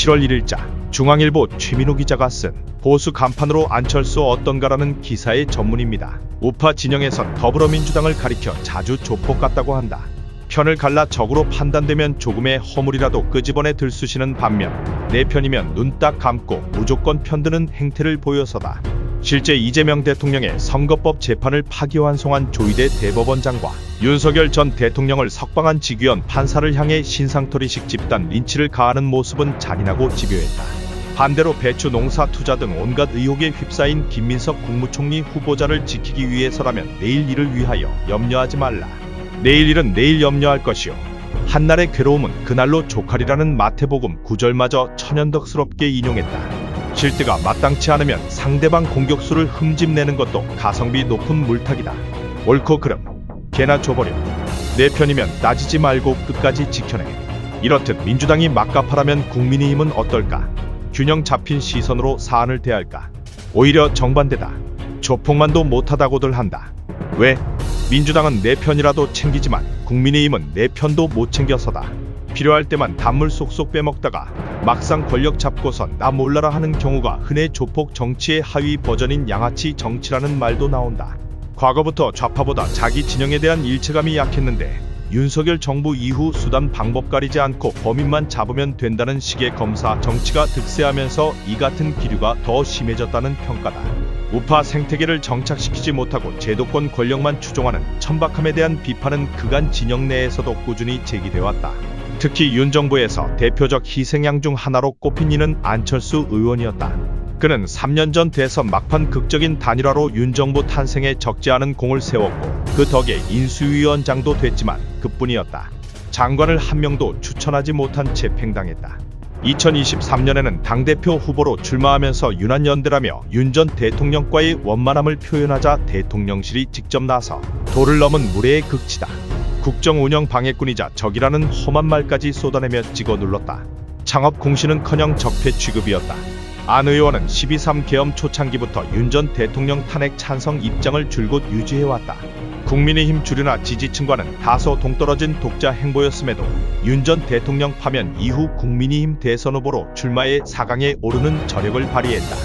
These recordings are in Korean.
7월 1일자 중앙일보 최민우 기자가 쓴 보수 간판으로 안철수 어떤가라는 기사의 전문입니다. 우파 진영에선 더불어민주당을 가리켜 자주 조폭 같다고 한다. 편을 갈라 적으로 판단되면 조금의 허물이라도 끄집어내 들쑤시는 반면 내 편이면 눈 딱 감고 무조건 편드는 행태를 보여서다. 실제 이재명 대통령의 선거법 재판을 파기환송한 조희대 대법원장과 윤석열 전 대통령을 석방한 직위원 판사를 향해 신상털이식 집단 린치를 가하는 모습은 잔인하고 집요했다. 반대로 배추 농사 투자 등 온갖 의혹에 휩싸인 김민석 국무총리 후보자를 지키기 위해서라면 내일 일을 위하여 염려하지 말라. 내일 일은 내일 염려할 것이요 한날의 괴로움은 그날로 족하리라는 마태복음 9절마저 천연덕스럽게 인용했다. 실드가 마땅치 않으면 상대방 공격수를 흠집내는 것도 가성비 높은 물타기다. 옳고 그름 개나 줘버려. 내 편이면 따지지 말고 끝까지 지켜내. 이렇듯 민주당이 막가파라면 국민의힘은 어떨까? 균형 잡힌 시선으로 사안을 대할까? 오히려 정반대다. 조폭만도 못하다고들 한다. 왜? 민주당은 내 편이라도 챙기지만 국민의힘은 내 편도 못 챙겨서다. 필요할 때만 단물 쏙쏙 빼먹다가 막상 권력 잡고선 나 몰라라 하는 경우가 흔해 조폭 정치의 하위 버전인 양아치 정치라는 말도 나온다. 과거부터 좌파보다 자기 진영에 대한 일체감이 약했는데 윤석열 정부 이후 수단 방법 가리지 않고 범인만 잡으면 된다는 식의 검사 정치가 득세하면서 이 같은 기류가 더 심해졌다는 평가다. 우파 생태계를 정착시키지 못하고 제도권 권력만 추종하는 천박함에 대한 비판은 그간 진영 내에서도 꾸준히 제기돼 왔다. 특히 윤 정부에서 대표적 희생양 중 하나로 꼽힌 이는 안철수 의원이었다. 그는 3년 전 대선 막판 극적인 단일화로 윤 정부 탄생에 적지 않은 공을 세웠고 그 덕에 인수위원장도 됐지만 그뿐이었다. 장관을 한 명도 추천하지 못한 채 팽당했다. 2023년에는 당대표 후보로 출마하면서 윤한연대라며 윤 전 대통령과의 원만함을 표현하자 대통령실이 직접 나서 도를 넘은 무례의 극치다. 국정 운영 방해꾼이자 적이라는 험한 말까지 쏟아내며 찍어 눌렀다. 창업 공시는커녕 적폐 취급이었다. 안 의원은 12.3 계엄 초창기부터 윤 전 대통령 탄핵 찬성 입장을 줄곧 유지해왔다. 국민의힘 주류나 지지층과는 다소 동떨어진 독자 행보였음에도 윤 전 대통령 파면 이후 국민의힘 대선 후보로 출마해 4강에 오르는 저력을 발휘했다.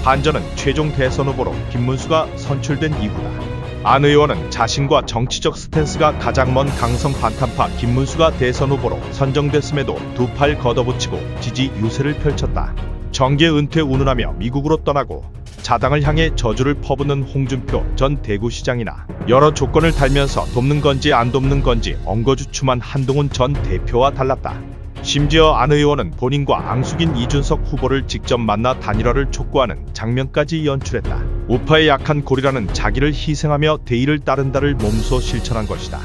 반전은 최종 대선 후보로 김문수가 선출된 이후다. 안 의원은 자신과 정치적 스탠스가 가장 먼 강성 반탄파 김문수가 대선 후보로 선정됐음에도 두 팔 걷어붙이고 지지 유세를 펼쳤다. 정계 은퇴 운운하며 미국으로 떠나고 자당을 향해 저주를 퍼붓는 홍준표 전 대구시장이나 여러 조건을 달면서 돕는 건지 안 돕는 건지 엉거주춤한 한동훈 전 대표와 달랐다. 심지어 안 의원은 본인과 앙숙인 이준석 후보를 직접 만나 단일화를 촉구하는 장면까지 연출했다. 우파의 약한 고리라는 자기를 희생하며 대의를 따른다를 몸소 실천한 것이다.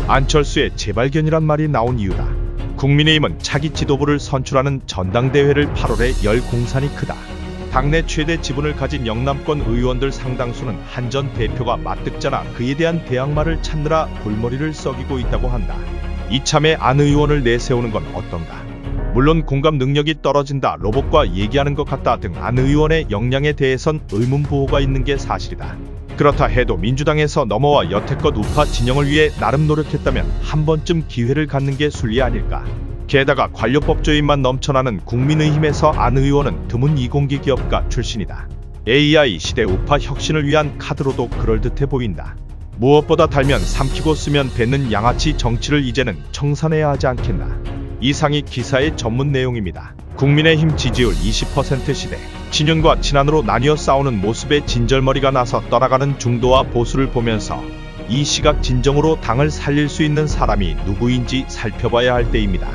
안철수의 재발견이란 말이 나온 이유다. 국민의힘은 차기 지도부를 선출하는 전당대회를 8월에 열 공산이 크다. 당내 최대 지분을 가진 영남권 의원들 상당수는 한 전 대표가 맞득자나 그에 대한 대항마를 찾느라 골머리를 썩이고 있다고 한다. 이참에 안 의원을 내세우는 건 어떤가? 물론 공감 능력이 떨어진다, 로봇과 얘기하는 것 같다 등 안 의원의 역량에 대해선 의문부호가 있는 게 사실이다. 그렇다 해도 민주당에서 넘어와 여태껏 우파 진영을 위해 나름 노력했다면 한 번쯤 기회를 갖는 게 순리 아닐까. 게다가 관료법조인만 넘쳐나는 국민의힘에서 안 의원은 드문 이공계 기업가 출신이다. AI 시대 우파 혁신을 위한 카드로도 그럴듯해 보인다. 무엇보다 달면 삼키고 쓰면 뱉는 양아치 정치를 이제는 청산해야 하지 않겠나. 이상이 기사의 전문 내용입니다. 국민의힘 지지율 20% 시대, 친윤과 친한으로 나뉘어 싸우는 모습에 진절머리가 나서 떠나가는 중도와 보수를 보면서 이 시각 진정으로 당을 살릴 수 있는 사람이 누구인지 살펴봐야 할 때입니다.